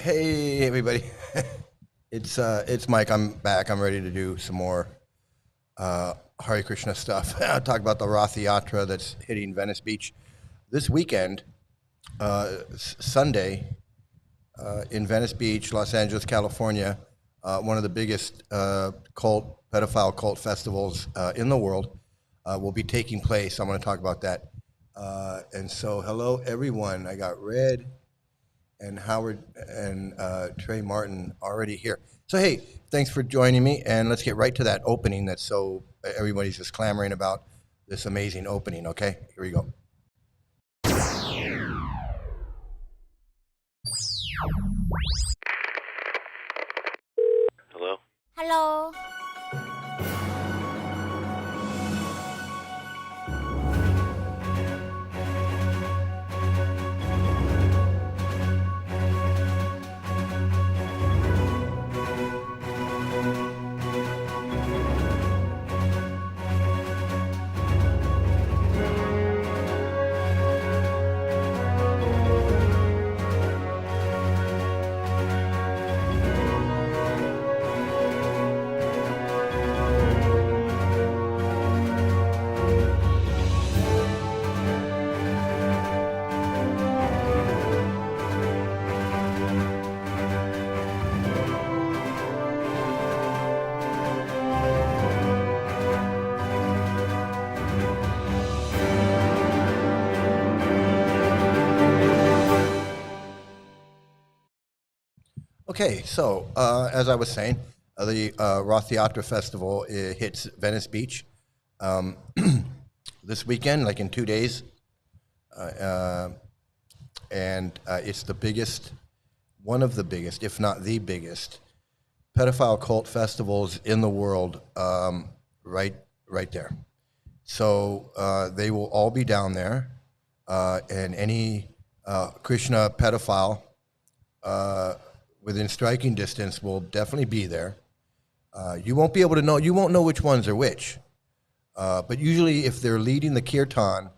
Hey everybody, it's Mike. I'm back. I'm ready to do some more Hare Krishna stuff. I'll talk about the Rath Yatra that's hitting Venice Beach this weekend, Sunday, in Venice Beach, Los Angeles, California. One of the biggest pedophile cult festivals in the world will be taking place. I'm going to talk about that. And so, hello everyone. I got Red and Howard and Trey Martin already here. So hey, thanks for joining me, and let's get right to that opening that's so everybody's just clamoring about, this amazing opening, okay? Here we go. Hello? Hello. Okay, so as I was saying, the Rath Yatra Festival hits Venice Beach this weekend, like in 2 days, and it's the biggest, one of the biggest, if not the biggest, pedophile cult festivals in the world, right there. So they will all be down there, and any Krishna pedophile within striking distance will definitely be there. You won't be able to know, you won't know which ones are which. But usually if they're leading the kirtan,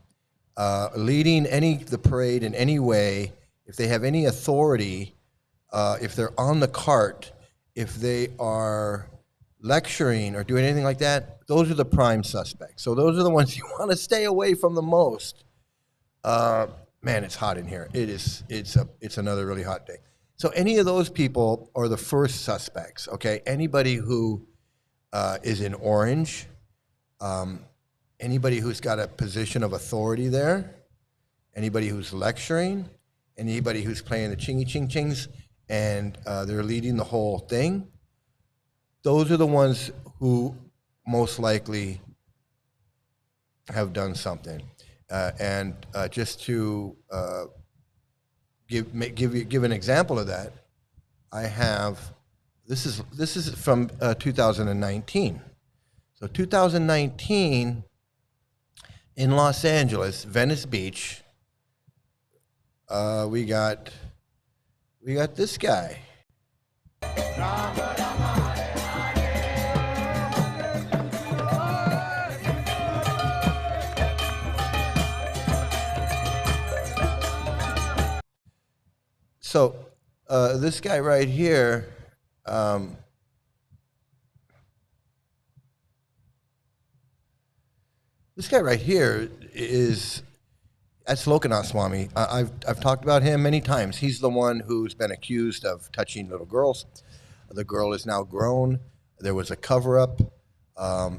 leading the parade in any way, if they have any authority, if they're on the cart, if they are lecturing or doing anything like that, those are the prime suspects. So those are the ones you want to stay away from the most. Man, it's hot in here. It's another really hot day. So any of those people are the first suspects, okay? Anybody who is in orange, anybody who's got a position of authority there, anybody who's lecturing, anybody who's playing the chingy ching chings, and they're leading the whole thing, those are the ones who most likely have done something. And just to give an example of that, I have, this is from 2019. So 2019 in Los Angeles, Venice Beach, we got this guy. So this guy right here, that's Lokanath Swami. I've talked about him many times. He's the one who's been accused of touching little girls. The girl is now grown. There was a cover-up.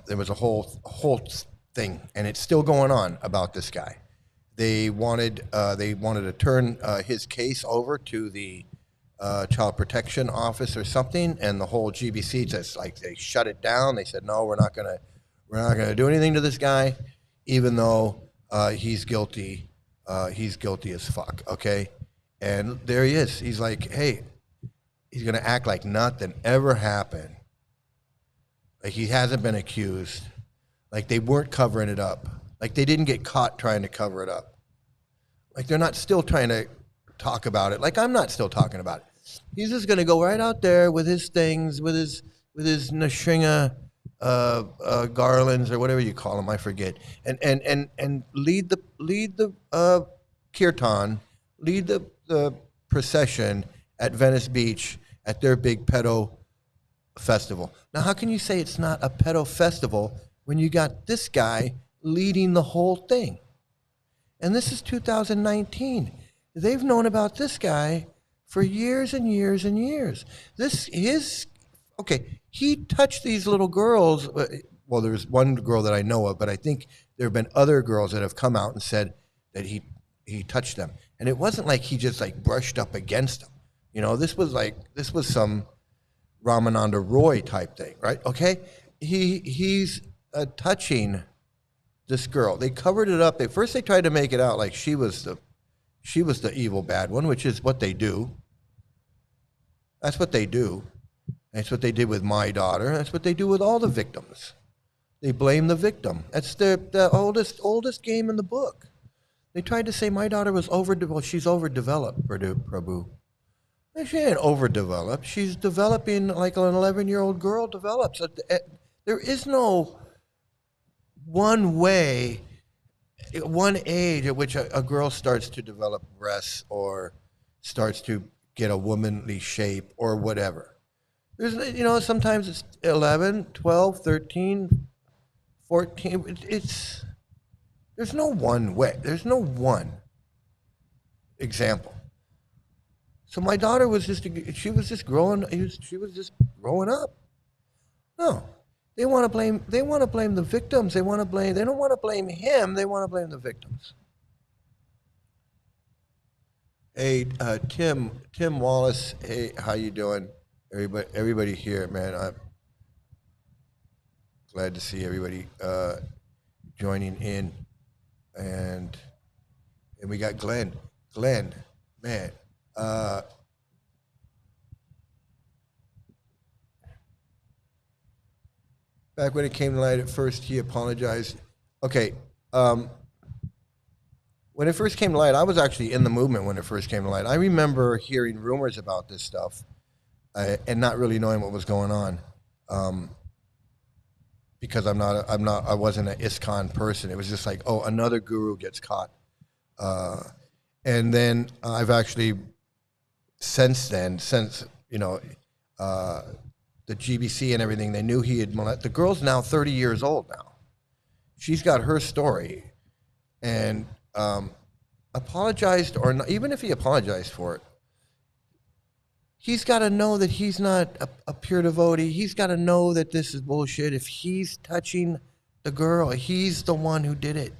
There was a whole thing, and it's still going on about this guy. They wanted to turn his case over to the Child Protection Office or something, and the whole GBC just they shut it down. They said, no, we're not gonna do anything to this guy, even though he's guilty. He's guilty as fuck. Okay, and there he is. He's like, hey, he's gonna act like nothing ever happened. Like he hasn't been accused. Like they weren't covering it up. Like they didn't get caught trying to cover it up. Like they're not still trying to talk about it. Like I'm not still talking about it. He's just going to go right out there with his things, with his Nrsimha garlands or whatever you call them, I forget, and lead the kirtan, lead the procession, at Venice Beach at their big pedo festival. Now, how can you say it's not a pedo festival when you got this guy leading the whole thing? And this is 2019. They've known about this guy for years and years and years. He touched these little girls. Well, there's one girl that I know of, but I think there have been other girls that have come out and said that he touched them. And it wasn't like he just like brushed up against them. You know, this was some Ramananda Roy type thing, right? Okay, he's touching this girl. They covered it up. First they tried to make it out like she was the evil bad one, which is what they do. That's what they do. That's what they did with my daughter. That's what they do with all the victims. They blame the victim. That's the oldest game in the book. They tried to say my daughter was she's overdeveloped, Prabhu. She ain't overdeveloped. She's developing like an 11-year-old girl develops. There is no one way, one age at which a girl starts to develop breasts or starts to get a womanly shape or whatever. There's, sometimes it's 11, 12, 13, 14. There's no one way. There's no one example. So my daughter was just growing up. No. They want to blame the victims. They don't want to blame him. They want to blame the victims. Hey, Tim Wallace. Hey, how you doing? Everybody here, man. I'm glad to see everybody joining in, and we got Glenn. Glenn, man. Back when it came to light at first, he apologized. Okay. When it first came to light, I was actually in the movement when it first came to light. I remember hearing rumors about this stuff and not really knowing what was going on. Because I wasn't an ISKCON person. It was just like, oh, another guru gets caught. And then I've actually, since the GBC and everything, they knew he had molested. The girl's now 30 years old now. She's got her story. And apologized or not, even if he apologized for it, he's got to know that he's not a pure devotee. He's got to know that this is bullshit. If he's touching the girl, he's the one who did it.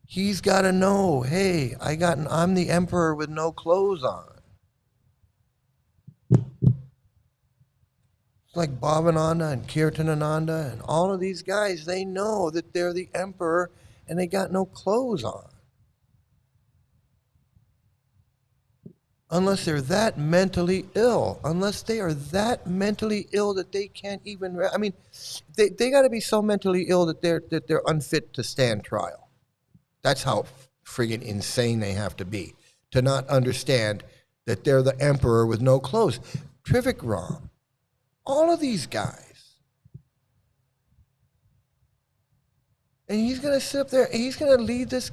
He's got to know, hey, I'm the emperor with no clothes on. It's like Bhavananda and Kirtanananda and all of these guys, they know that they're the emperor and they got no clothes on. Unless they're that mentally ill, unless they are that mentally ill that they can't even, they got to be so mentally ill that they're unfit to stand trial. That's how friggin' insane they have to be to not understand that they're the emperor with no clothes. Trivikram, all of these guys. And he's going to sit up there and he's going to lead this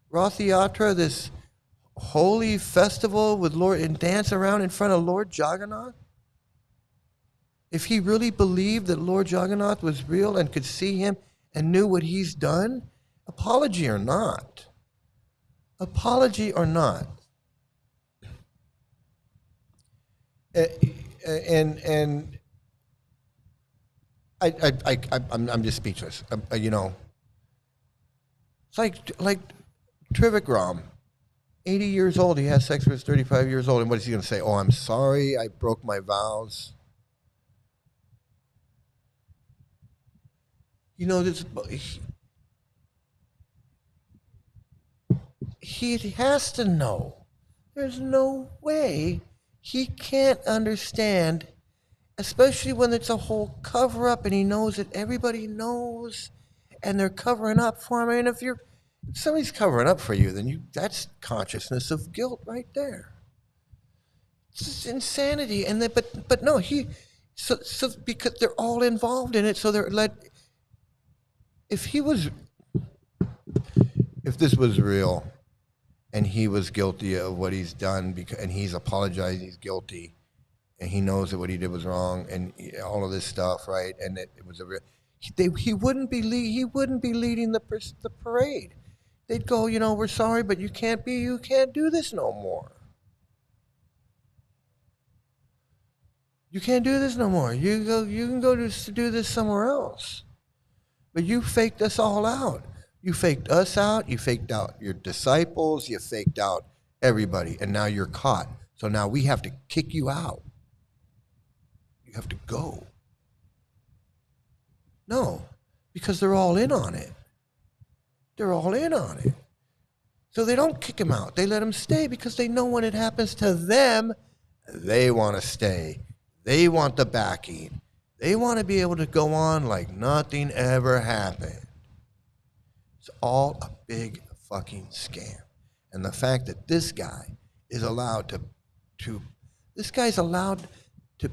Rath Yatra, this holy festival with Lord, and dance around in front of Lord Jagannath? If he really believed that Lord Jagannath was real and could see him and knew what he's done, apology or not, and I'm just speechless. It's like Trivikram, 80 years old. He has sex with his 35 years old, and what is he going to say? Oh, I'm sorry, I broke my vows. He has to know. There's no way he can't understand, especially when it's a whole cover-up and he knows that everybody knows and they're covering up for him. I mean, if somebody's covering up for you, then that's consciousness of guilt right there. It's insanity. But no, so because they're all involved in it, so they're if this was real, and he was guilty of what he's done, and he's apologized, he's guilty, and he knows that what he did was wrong, and all of this stuff, right? And it was he wouldn't be leading the parade. They'd go, we're sorry, but you can't do this no more. You can't do this no more. You can go to do this somewhere else. But you faked us all out. You faked us out. You faked out your disciples. You faked out everybody. And now you're caught. So now we have to kick you out. You have to go. No, because they're all in on it. They're all in on it. So they don't kick him out. They let him stay because they know when it happens to them, they want to stay. They want the backing. They want to be able to go on like nothing ever happened. It's all a big fucking scam. And the fact that this guy is allowed this guy's allowed to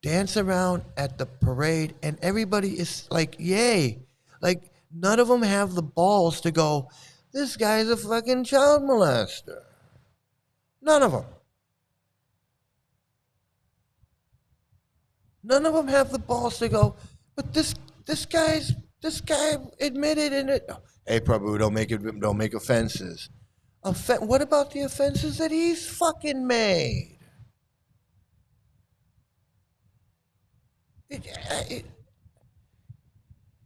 dance around at the parade and everybody is like, yay. Like none of them have the balls to go, this guy's a fucking child molester. None of them. None of them have the balls to go, but this guy admitted in it. Hey, Prabhu, don't make offenses. What about the offenses that he's fucking made?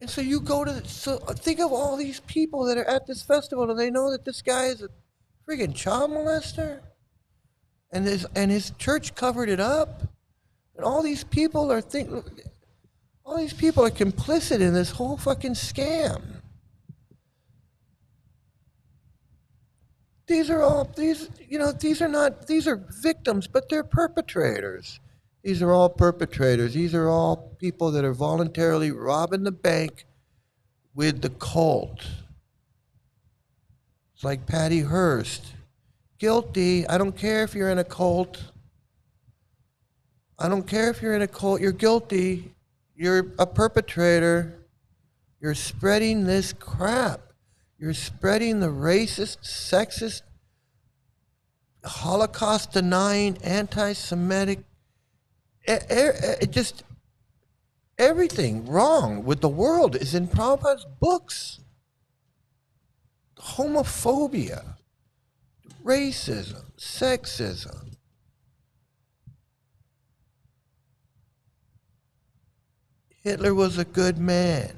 And so you go to, think of all these people that are at this festival and they know that this guy is a friggin' child molester, and his church covered it up. And all these people are complicit in this whole fucking scam. These are victims, but they're perpetrators. These are all perpetrators. These are all people that are voluntarily robbing the bank with the cult. It's like Patty Hearst. Guilty. I don't care if you're in a cult. I don't care if you're in a cult, you're guilty. You're a perpetrator. You're spreading this crap. You're spreading the racist, sexist, Holocaust denying, anti-Semitic, just everything wrong with the world is in Prabhupada's books. Homophobia, racism, sexism. Hitler was a good man.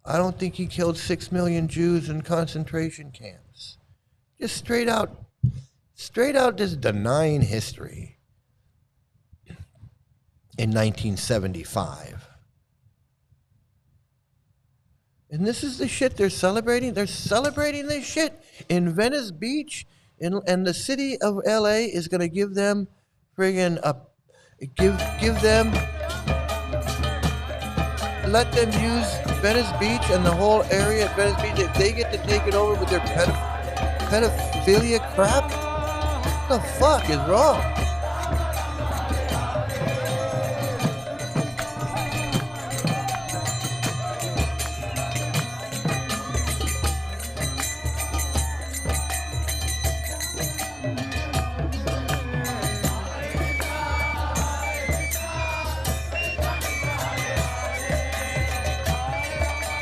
I don't think he killed 6 million Jews in concentration camps. Just straight out just denying history in 1975. And this is the shit they're celebrating. They're celebrating this shit in Venice Beach, and the city of LA is going to give them friggin' give them, let them use Venice Beach and the whole area at Venice Beach. If they get to take it over with their pedophilia crap, what the fuck is wrong?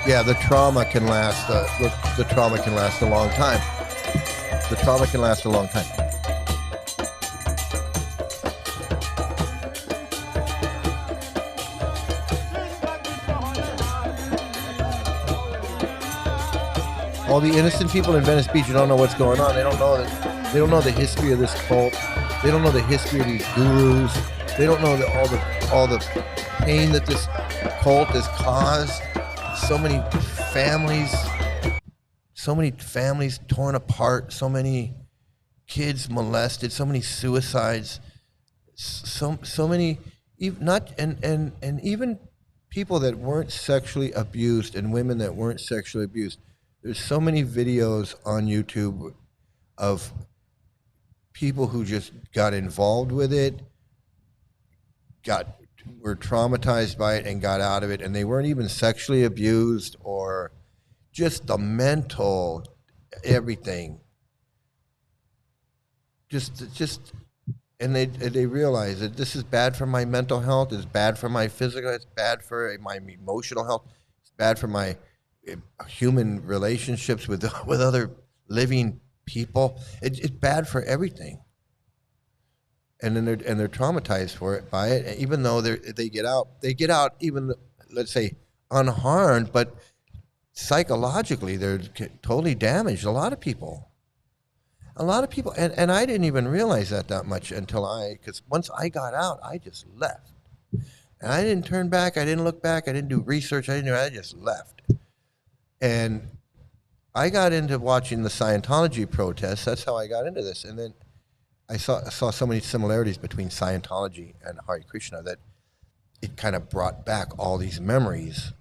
Yeah, the trauma can last. The trauma can last a long time. The trauma can last a long time. All the innocent people in Venice Beach who don't know what's going on. They don't know that. They don't know the history of this cult. They don't know the history of these gurus. They don't know all the pain that this cult has caused. So many families torn apart, so many kids molested, so many suicides, so many even people that weren't sexually abused and women that weren't sexually abused. There's so many videos on YouTube of people who just got involved with it, were traumatized by it and got out of it, and they weren't even sexually abused or just the mental everything. just, and they realize that this is bad for my mental health, it's bad for my physical, it's bad for my emotional health, it's bad for my human relationships with with other living people. It's bad for everything. And then they're traumatized for it by it, even though they get out even, let's say, unharmed, but psychologically they're totally damaged. A lot of people, and I didn't even realize that much until because once I got out, I just left, and I didn't turn back, I didn't look back, I didn't do research, I just left, and I got into watching the Scientology protests. That's how I got into this, and then I saw so many similarities between Scientology and Hare Krishna that it kind of brought back all these memories.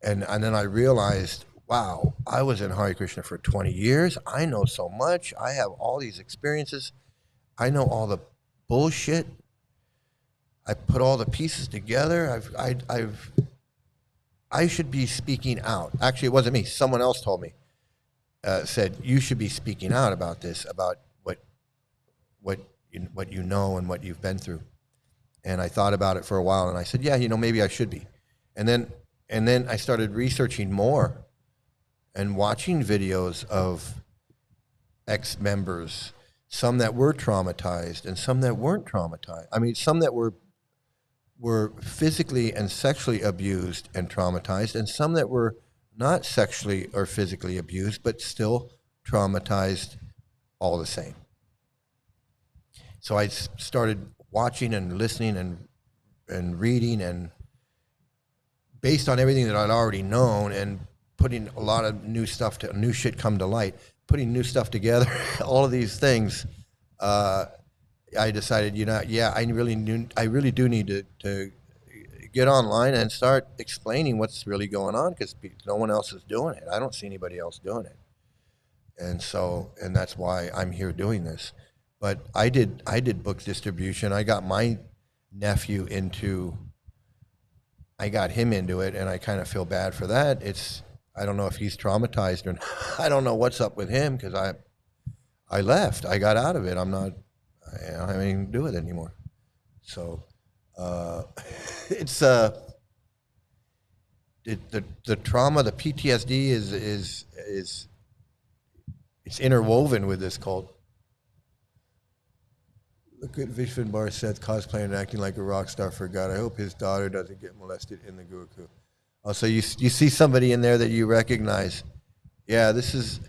And then I realized, wow, I was in Hare Krishna for 20 years. I know so much. I have all these experiences. I know all the bullshit. I put all the pieces together. I should be speaking out. Actually, it wasn't me. Someone else told me, said, you should be speaking out about this, about what you know and what you've been through. And I thought about it for a while, and I said, yeah, maybe I should be. And then I started researching more and watching videos of ex-members, some that were traumatized and some that weren't traumatized. I mean, some that were physically and sexually abused and traumatized, and some that were not sexually or physically abused, but still traumatized all the same. So I started watching and listening and reading, and based on everything that I'd already known and putting a lot of new shit come to light, putting new stuff together, all of these things, I decided, I really do need to get online and start explaining what's really going on, because no one else is doing it. I don't see anybody else doing it. And that's why I'm here doing this. But I did book distribution. I got my nephew I got him into it, and I kind of feel bad for that. I don't know if he's traumatized or not. I don't know what's up with him, because I left. I got out of it. I don't have anything to do with it anymore. So it's the trauma, the PTSD is it's interwoven with this cult. Look at Vishwan Bar said, cosplaying and acting like a rock star for God. I hope his daughter doesn't get molested in the Gurukul. Oh, so you see somebody in there that you recognize. Yeah, this is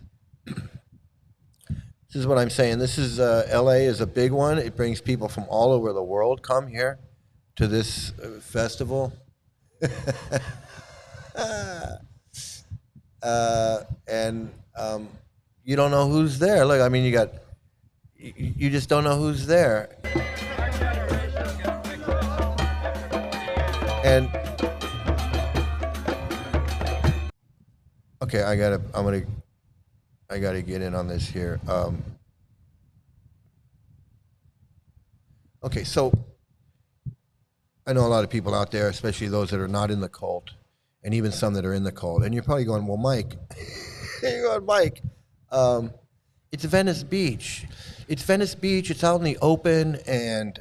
what I'm saying. This is LA is a big one. It brings people from all over the world come here to this festival. And you don't know who's there. Look, I mean, you just don't know who's there. And okay, I gotta get in on this here. Okay, so I know a lot of people out there, especially those that are not in the cult, and even some that are in the cult. And you're probably going, well, Mike, you're going, Mike, it's Venice Beach. It's Venice Beach. It's out in the open, and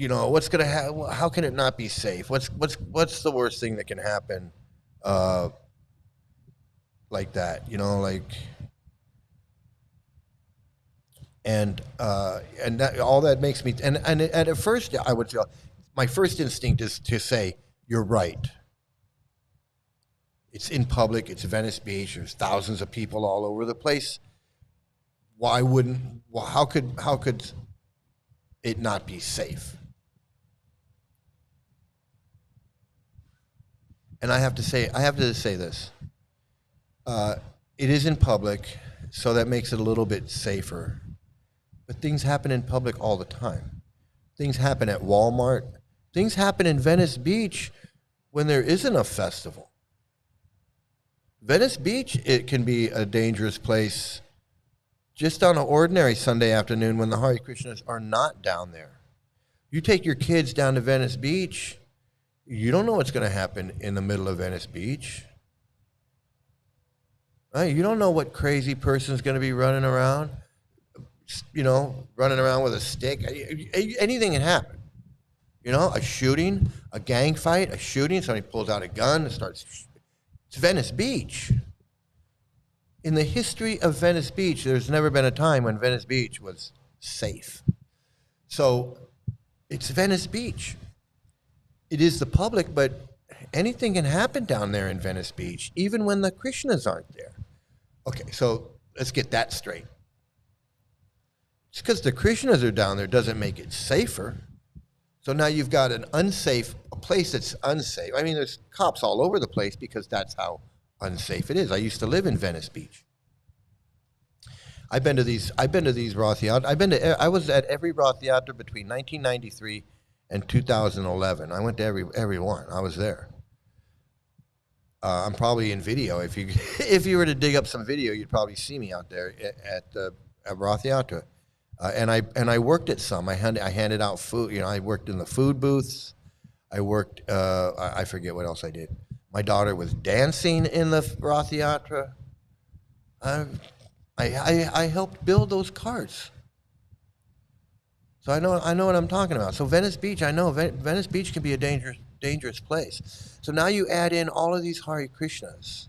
what's gonna happen? How can it not be safe? What's the worst thing that can happen? Like that, and that, all that makes me, and at first I would say, my first instinct is to say, you're right. It's in public. It's Venice Beach. There's thousands of people all over the place. How could it not be safe? And I have to say this. It is in public, so that makes it a little bit safer. But things happen in public all the time. Things happen at Walmart. Things happen in Venice Beach when there isn't a festival. Venice Beach, it can be a dangerous place just on an ordinary Sunday afternoon when the Hare Krishnas are not down there. You take your kids down to Venice Beach, you don't know what's going to happen in the middle of Venice Beach. Right? You don't know what crazy person's going to be running around. running around with a stick. Anything can happen. A shooting, a gang fight, a shooting. Somebody pulls out a gun and starts. It's Venice Beach. In the history of Venice Beach, there's never been a time when Venice Beach was safe. So it's Venice Beach. It is the public, but anything can happen down there in Venice Beach, even when the Krishnas aren't there. Okay, so let's get that straight. Just because the Krishnas are down there doesn't make it safer. So now you've got a place that's unsafe. I mean, there's cops all over the place because that's how unsafe it is. I used to live in Venice Beach. I've been to these Rath Yatra. I was at every Rath Yatra between 1993 and 2011. I went to every one. I was there. I'm probably in video. If you were to dig up some video, you'd probably see me out there at Rath Yatra. And I worked at some. I handed out food. I worked in the food booths. I worked. I forget what else I did. My daughter was dancing in the Rath Yatra. I helped build those carts. So I know what I'm talking about. So Venice Beach, I know Venice Beach can be a dangerous place. So now you add in all of these Hare Krishnas,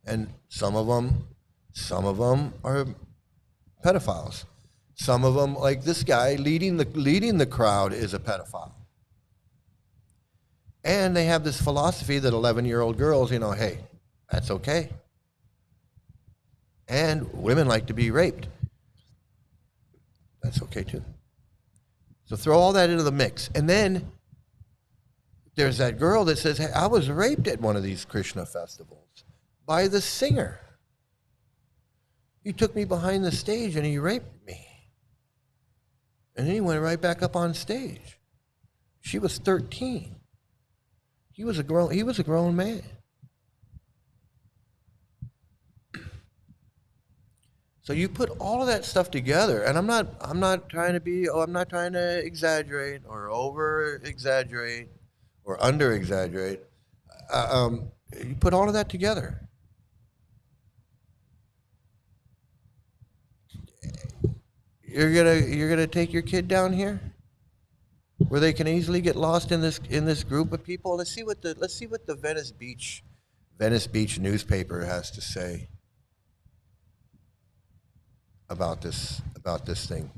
and some of them are pedophiles. Some of them, like this guy leading the crowd, is a pedophile. And they have this philosophy that 11-year-old girls, hey, that's okay. And women like to be raped. That's okay too. So throw all that into the mix. And then there's that girl that says, hey, I was raped at one of these Krishna festivals by the singer. He took me behind the stage and he raped me. And then he went right back up on stage. She was 13. He was a grown man. So you put all of that stuff together, and I'm not trying to exaggerate or over exaggerate or under exaggerate. You put all of that together. You're gonna take your kid down here, where they can easily get lost in this group of people. Let's see what the Venice Beach newspaper has to say about this thing.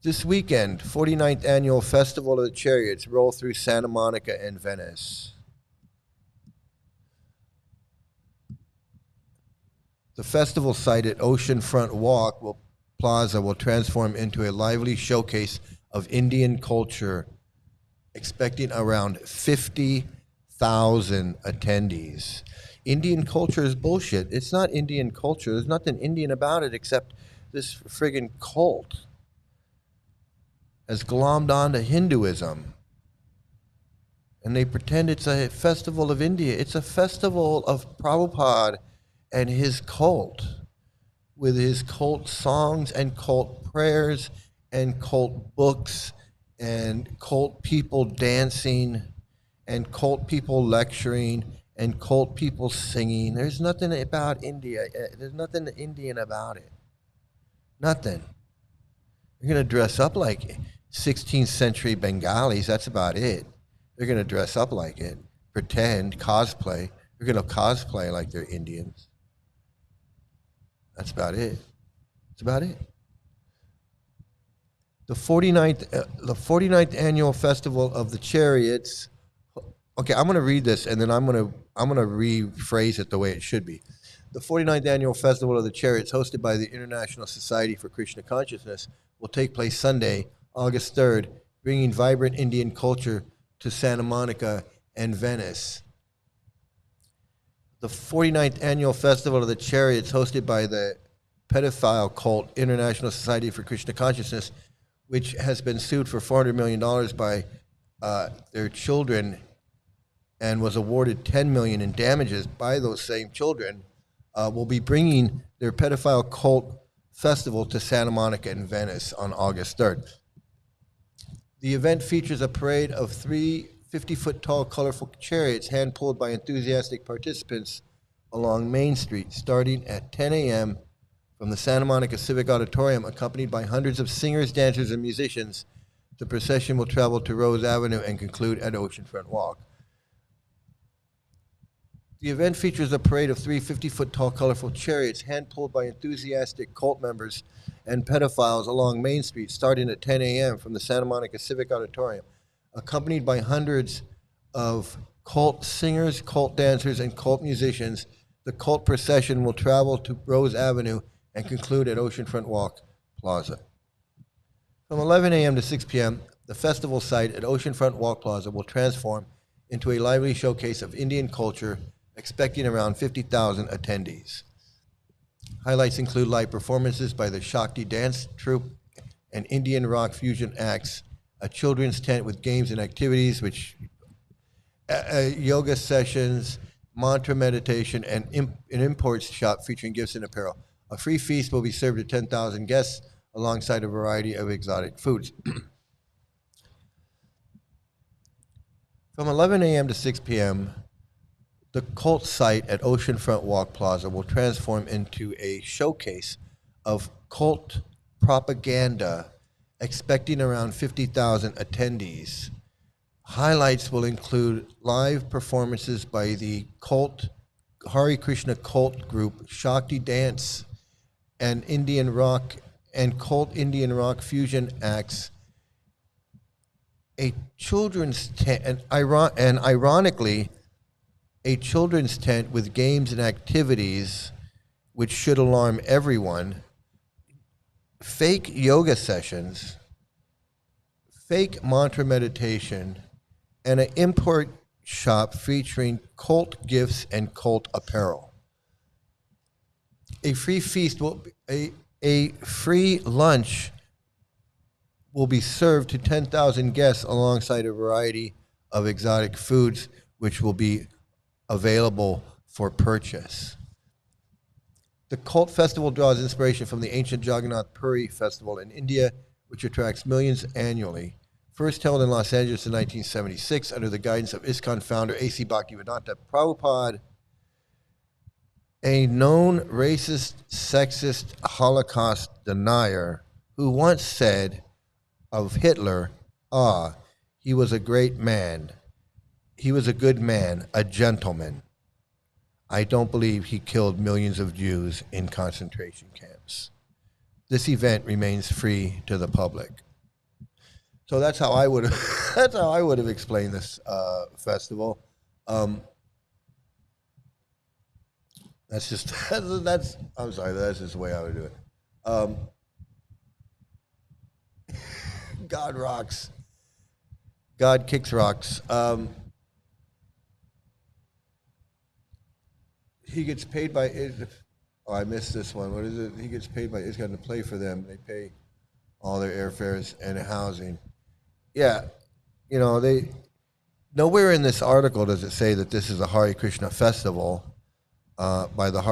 This weekend, 49th annual Festival of the Chariots roll through Santa Monica and Venice. The festival site at Oceanfront Plaza will transform into a lively showcase of Indian culture, expecting around 50,000 attendees. Indian culture is bullshit. It's not Indian culture. There's nothing Indian about it except this friggin' cult has glommed onto Hinduism. And they pretend it's a festival of India. It's a festival of Prabhupada and his cult, with his cult songs and cult prayers and cult books and cult people dancing and cult people lecturing and cult people singing. There's nothing about India. There's nothing Indian about it. Nothing. You're going to dress up like 16th century Bengalis. That's about it. They're going to dress up like it, pretend, cosplay. They're going to cosplay like they're Indians. That's about it. That's about it. The 49th annual Festival of the Chariots. Okay, I'm going to read this and then I'm going to rephrase it the way it should be. The 49th annual Festival of the Chariots, hosted by the International Society for Krishna Consciousness, will take place Sunday, August 3rd, bringing vibrant Indian culture to Santa Monica and Venice. The 49th annual Festival of the Chariots, hosted by the pedophile cult International Society for Krishna Consciousness, which has been sued for $400 million by their children and was awarded $10 million in damages by those same children, will be bringing their pedophile cult festival to Santa Monica and Venice on August 3rd. The event features a parade of 3 50-foot tall, colorful chariots hand-pulled by enthusiastic participants along Main Street, starting at 10 a.m. from the Santa Monica Civic Auditorium, accompanied by hundreds of singers, dancers, and musicians. The procession will travel to Rose Avenue and conclude at Oceanfront Walk. The event features a parade of three 50-foot tall, colorful chariots hand-pulled by enthusiastic cult members and pedophiles along Main Street, starting at 10 a.m. from the Santa Monica Civic Auditorium, accompanied by hundreds of cult singers, cult dancers, and cult musicians. The cult procession will travel to Rose Avenue and conclude at Oceanfront Walk Plaza. From 11 a.m. to 6 p.m., the festival site at Oceanfront Walk Plaza will transform into a lively showcase of Indian culture, expecting around 50,000 attendees. Highlights include live performances by the Shakti Dance Troupe and Indian rock fusion acts, a children's tent with games and activities, yoga sessions, mantra meditation, and an imports shop featuring gifts and apparel. A free feast will be served to 10,000 guests alongside a variety of exotic foods. From 11 a.m. to 6 p.m., the cult site at Oceanfront Walk Plaza will transform into a showcase of cult propaganda, expecting around 50,000 attendees. Highlights will include live performances by the cult Hare Krishna Cult group, Shakti Dance, and Indian rock and cult Indian rock fusion acts, a children's tent, and ironically, a children's tent with games and activities, which should alarm everyone, fake yoga sessions, fake mantra meditation, and an import shop featuring cult gifts and cult apparel. A free feast a free lunch will be served to 10,000 guests alongside a variety of exotic foods, which will be available for purchase. The cult festival draws inspiration from the ancient Jagannath Puri festival in India, which attracts millions annually. First held in Los Angeles in 1976 under the guidance of ISKCON founder A.C. Bhaktivedanta Prabhupada, a known racist, sexist Holocaust denier who once said of Hitler, he was a great man. He was a good man, a gentleman. I don't believe he killed millions of Jews in concentration camps. This event remains free to the public. So that's how I would have explained this festival. That's just I'm sorry, that's just the way I would do it. God rocks. God kicks rocks. He gets paid by. I missed this one. What is it? He gets paid by ISKCON to play for them. They pay all their airfares and housing. Yeah, they. Nowhere in this article does it say that this is a Hare Krishna festival by the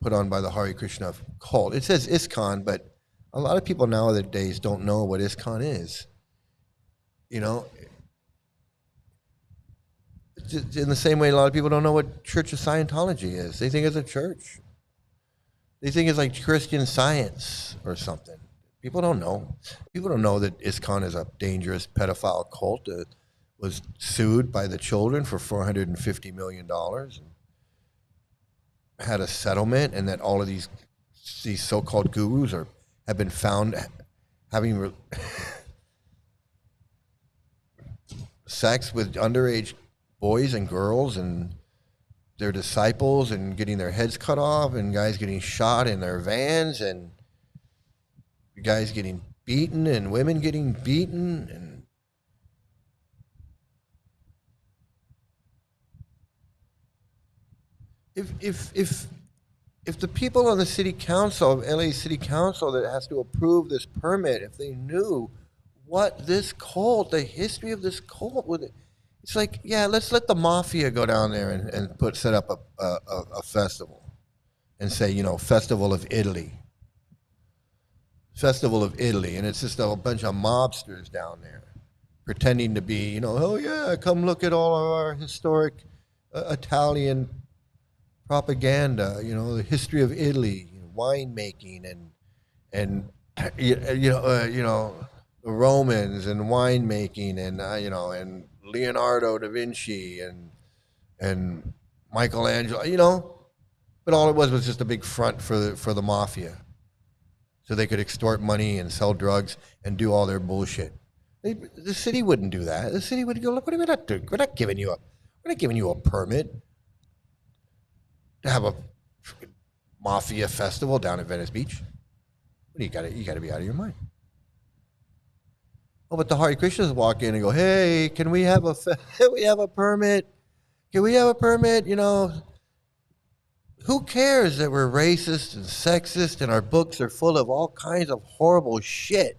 put on by the Hare Krishna Cult. It says ISKCON, but a lot of people nowadays don't know what ISKCON is. In the same way, a lot of people don't know what Church of Scientology is. They think it's a church. They think it's like Christian Science or something. People don't know. People don't know that ISKCON is a dangerous pedophile cult that was sued by the children for $450 million, and had a settlement, and that all of these so-called gurus have been found having sex with underage boys and girls and their disciples, and getting their heads cut off, and guys getting shot in their vans, and guys getting beaten, and women getting beaten. And if the people on the city council of LA City Council that has to approve this permit, if they knew what this cult, the history of this cult would. It's like, yeah, let's let the mafia go down there and set up a festival and say, Festival of Italy. Festival of Italy. And it's just a bunch of mobsters down there. pretending to be, oh yeah, come look at all of our historic Italian propaganda, the history of Italy, winemaking and the Romans and winemaking and and Leonardo da Vinci and Michelangelo, but all it was just a big front for the mafia, so they could extort money and sell drugs and do all their bullshit. The city wouldn't do that. The city would go, look, what are we not doing? We're not giving you a permit to have a mafia festival down at Venice Beach. You got to be out of your mind. Oh, but the Hare Krishnas walk in and go, hey, can we have we have a permit? Can we have a permit? Who cares that we're racist and sexist and our books are full of all kinds of horrible shit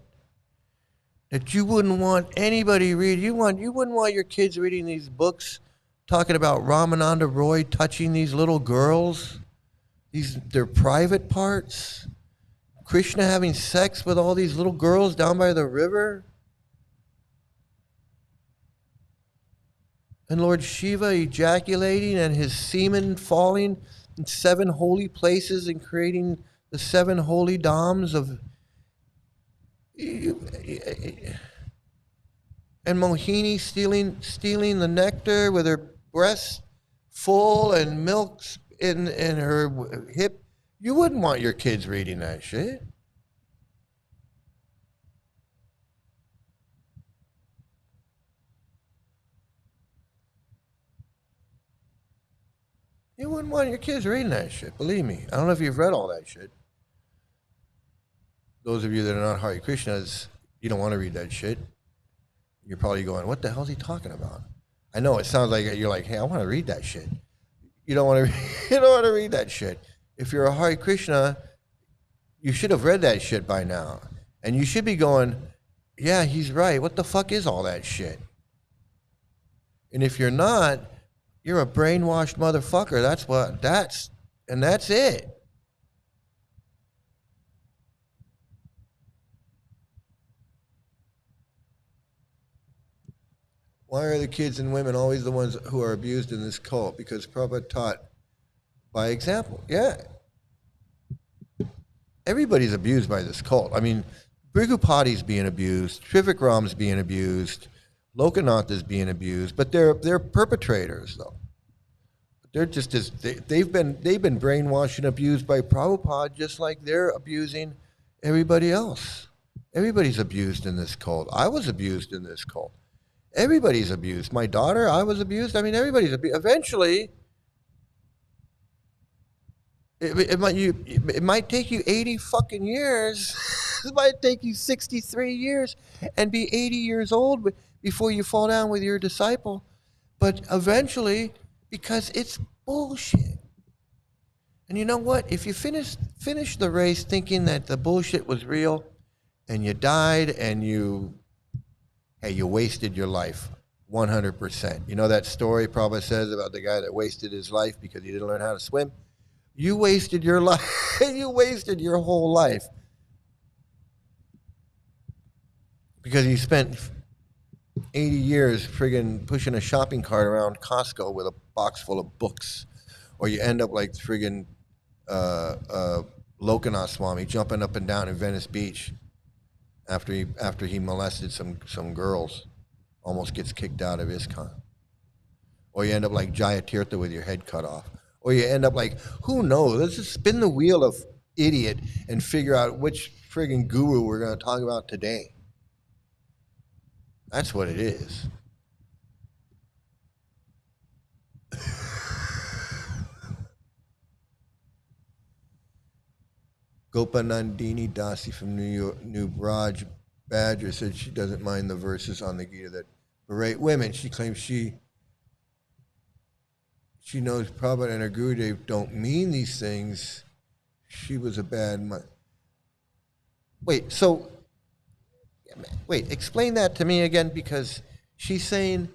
that you wouldn't want anybody read? You wouldn't want your kids reading these books talking about Ramananda Roy touching these little girls, their private parts, Krishna having sex with all these little girls down by the river, and Lord Shiva ejaculating and his semen falling in 7 holy places and creating the 7 holy dhams of, and Mohini stealing the nectar with her breasts full and milk in her hip. You wouldn't want your kids reading that shit. You wouldn't want your kids reading that shit. Believe me. I don't know if you've read all that shit. Those of you that are not Hare Krishnas, you don't want to read that shit. You're probably going, what the hell is he talking about? I know it sounds like you're like, hey, I want to read that shit. You don't want to. You don't want to read that shit. If you're a Hare Krishna, you should have read that shit by now, and you should be going, yeah, he's right. What the fuck is all that shit? And if you're not, you're a brainwashed motherfucker. That's it. Why are the kids and women always the ones who are abused in this cult? Because Prabhupada taught by example. Yeah. Everybody's abused by this cult. I mean, Brigupati's being abused, Trivikram's being abused, Lokanath is being abused, but they're perpetrators though. They're just as they've been brainwashed and abused by Prabhupada just like they're abusing everybody else. Everybody's abused in this cult. I was abused in this cult. Everybody's abused. My daughter, I was abused. I mean, everybody's abused. Eventually, it might take you 80 fucking years. It might take you 63 years and be 80 years old before you fall down with your disciple. But eventually, because it's bullshit. And you know what? If you finish the race thinking that the bullshit was real and you died and you wasted your life 100%. You know that story Prabhupada says about the guy that wasted his life because he didn't learn how to swim? You wasted your life. You wasted your whole life because you spent 80 years friggin' pushing a shopping cart around Costco with a box full of books. Or you end up like friggin' Lokanath Swami jumping up and down in Venice Beach after he molested some girls, almost gets kicked out of ISKCON. Or you end up like Jayatirtha with your head cut off. Or you end up like, who knows? Let's just spin the wheel of idiot and figure out which friggin' guru we're going to talk about today. That's what it is. Gopanandini Dasi from New Braj Badger said she doesn't mind the verses on the Gita that berate women. She claims she knows Prabhupada and her Gurudev don't mean these things. She was a bad mother. Wait, explain that to me again, because she's saying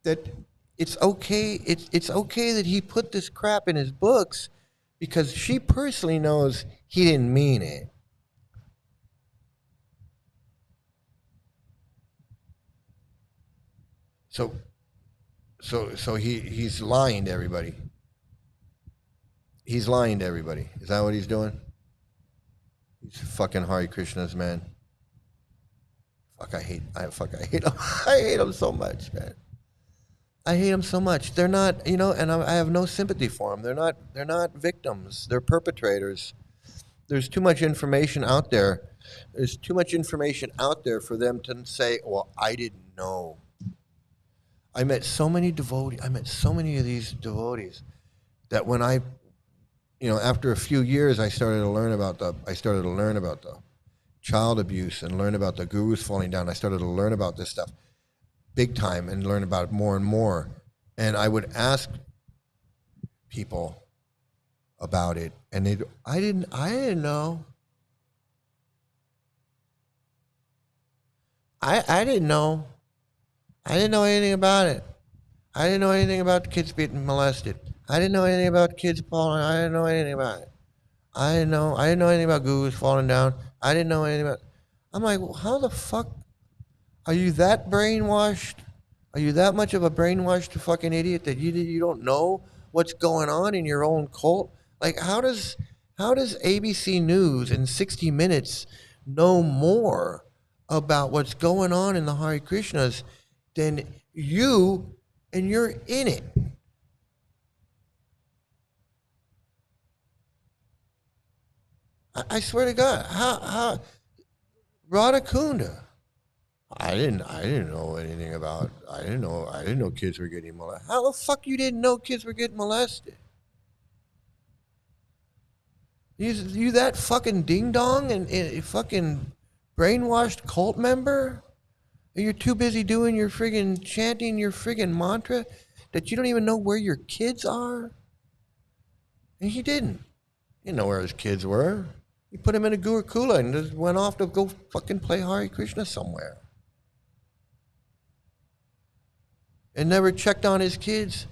that it's okay. It's okay that he put this crap in his books because she personally knows he didn't mean it. So he's lying to everybody. He's lying to everybody. Is that what he's doing? He's fucking Hare Krishnas, man. I hate him. I hate him so much, man. I hate them so much. They're not, and I have no sympathy for them. They're not victims. They're perpetrators. There's too much information out there. There's too much information out there for them to say, "Well, I didn't know." I met so many devotees. I met so many of these devotees that when after a few years, I started to learn about the child abuse and learn about the gurus falling down. I started to learn about this stuff big time and learn about it more and more. And I would ask people about it, and I didn't know. I didn't know. I didn't know anything about it. I didn't know anything about kids being molested. I didn't know anything about kids falling. I didn't know anything about it. I didn't know anything about gurus falling down. I didn't know anything about. I'm like, well, how the fuck are you that brainwashed? Are you that much of a brainwashed fucking idiot that you don't know what's going on in your own cult? Like, how does ABC News and 60 Minutes know more about what's going on in the Hare Krishnas than you, and you're in it? I swear to God, how Radha Kunda. I didn't know anything about. I didn't know kids were getting molested. How the fuck you didn't know kids were getting molested? You that fucking ding dong and fucking brainwashed cult member? And you're too busy doing your friggin' chanting your friggin' mantra that you don't even know where your kids are? And he didn't. He didn't know where his kids were. He put him in a Gurukula and just went off to go fucking play Hare Krishna somewhere. And never checked on his kids.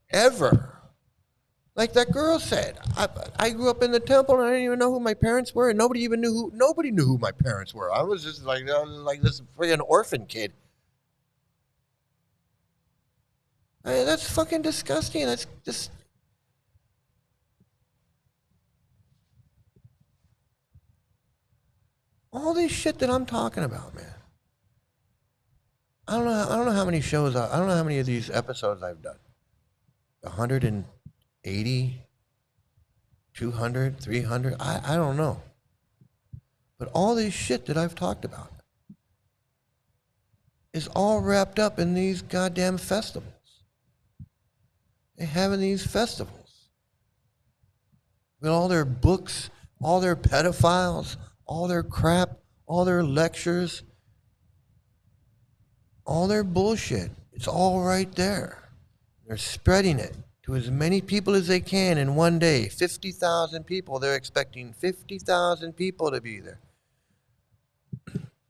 Ever. Like that girl said, I grew up in the temple and I didn't even know who my parents were, and nobody knew who my parents were. I was just like this freaking orphan kid. I mean, that's fucking disgusting. That's just all this shit that I'm talking about, man. I don't know how many shows. I don't know how many of these episodes I've done. 180, 200, 300. I don't know. But all this shit that I've talked about is all wrapped up in these goddamn festivals. They having these festivals with all their books, all their pedophiles, all their crap, all their lectures, all their bullshit. It's all right there. They're spreading it to as many people as they can in one day. 50,000 people. They're expecting 50,000 people to be there.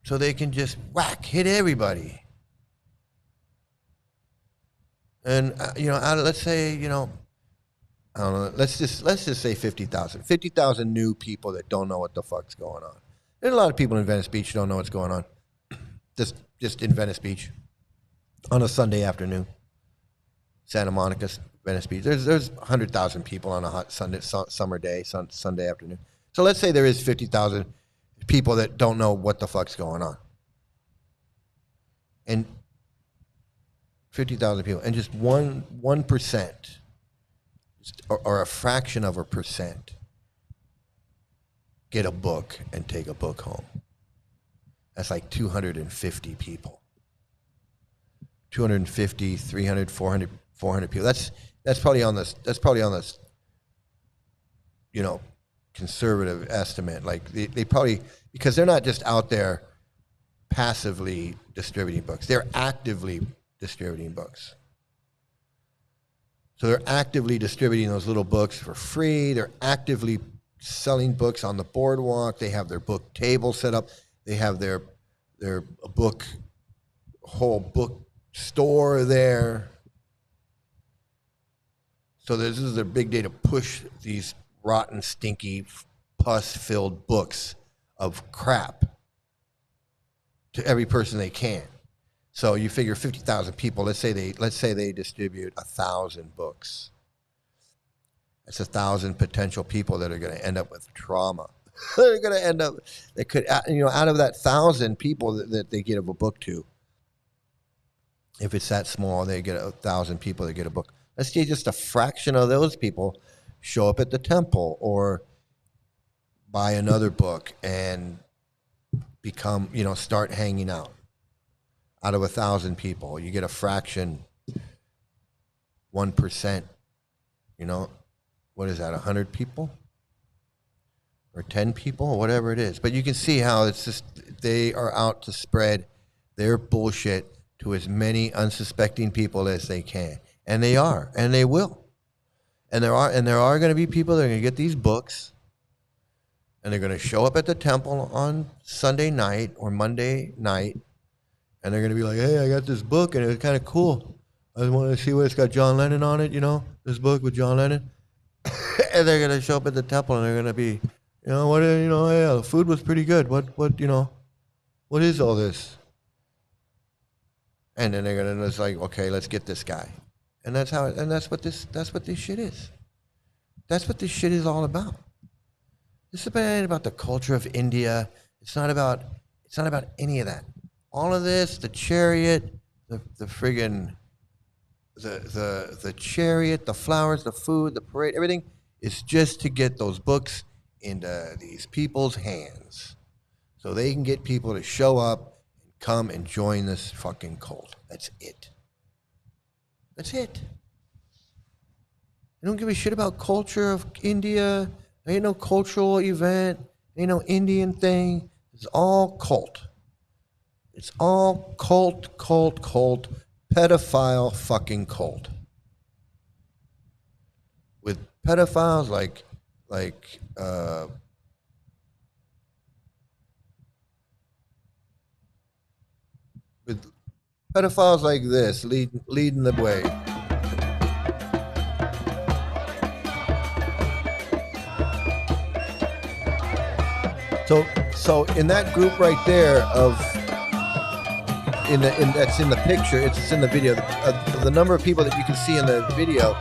So they can just hit everybody. And let's say, I don't know. Let's just say 50,000. 50,000 new people that don't know what the fuck's going on. There's a lot of people in Venice Beach who don't know what's going on. Just in Venice Beach on a Sunday afternoon. Santa Monica, Venice Beach. There's 100,000 people on a hot summer day, Sunday afternoon. So let's say there is 50,000 people that don't know what the fuck's going on. And 50,000 people, and just 1%, or a fraction of a percent, get a book and take a book home. That's like 250 people. 250, 300, 400 people. That's probably on this. Conservative estimate. Like they probably, because they're not just out there passively distributing books. They're actively distributing books. So they're actively distributing those little books for free. They're actively selling books on the boardwalk. They have their book table set up. They have their whole book store there. So this is their big day to push these rotten, stinky, pus-filled books of crap to every person they can. So you figure 50,000 people. Let's say they distribute 1,000 books. That's 1,000 potential people that are going to end up with trauma. They're going to end up. They could, out of that 1,000 people that they give a book to. If it's that small, they get 1,000 people that get a book. Let's say just a fraction of those people show up at the temple or buy another book and become, start hanging out. Out of 1,000 people, you get a fraction, 1%. What is that? 100 people or 10 people, or whatever it is. But you can see how it's just they are out to spread their bullshit to as many unsuspecting people as they can, and they are, and they will, and there are going to be people that are going to get these books, and they're going to show up at the temple on Sunday night or Monday night, and they're going to be like, "Hey, I got this book, and it's kind of cool. I just want to see what it's got John Lennon on it, this book with John Lennon." And they're going to show up at the temple, and they're going to be, yeah, the food was pretty good. What is all this? And then they're gonna just like, okay, let's get this guy, and that's what this shit is. That's what this shit is all about. This is about the culture of India. It's not about any of that. All of this, the chariot, the friggin' the chariot, the flowers, the food, the parade, everything is just to get those books into these people's hands, so they can get people to show up. Come and join this fucking cult. That's it. That's it. They don't give a shit about culture of India. There ain't no cultural event. There ain't no Indian thing. It's all cult. It's all cult, pedophile fucking cult. With pedophiles like with pedophiles like this leading the way. So in that group right there that's in the picture, it's in the video. The number of people that you can see in the video,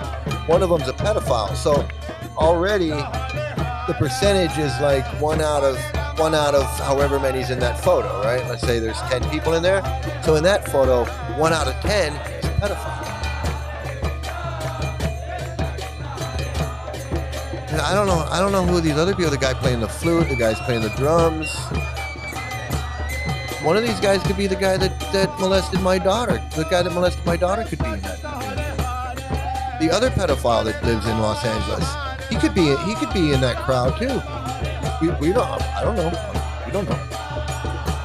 one of them's a pedophile. So already the percentage is like one out of however many's in that photo, right? Let's say there's 10 people in there. So in that photo, 1 out of 10 is a pedophile. And I don't know who these other people, the guy playing the flute, the guy's playing the drums. One of these guys could be the guy that molested my daughter. The guy that molested my daughter could be in that. The other pedophile that lives in Los Angeles, he could be in that crowd too. We don't. I don't know. We don't know.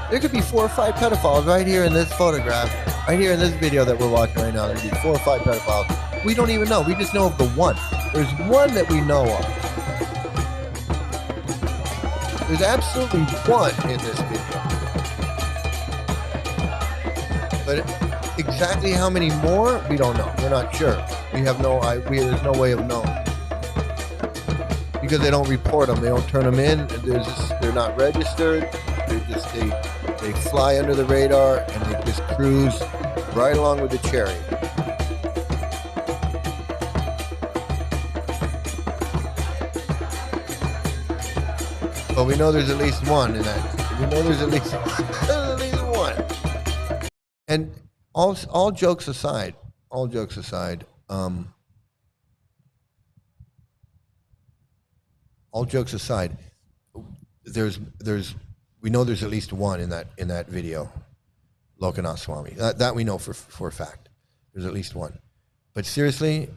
There could be 4 or 5 pedophiles right here in this photograph, right here in this video that we're watching right now. There could be 4 or 5 pedophiles. We don't even know. We just know of the one. There's one that we know of. There's absolutely one in this video. But exactly how many more, we don't know. We're not sure. We have no idea. There's no way of knowing. Because they don't report them, they don't turn them in. They're not registered. They fly under the radar and they just cruise right along with the chariot. But we know there's at least one in that. We know there's at least one. And all jokes aside, we know there's at least one in that video, Lokanath Swami. That we know for a fact. There's at least one. But seriously,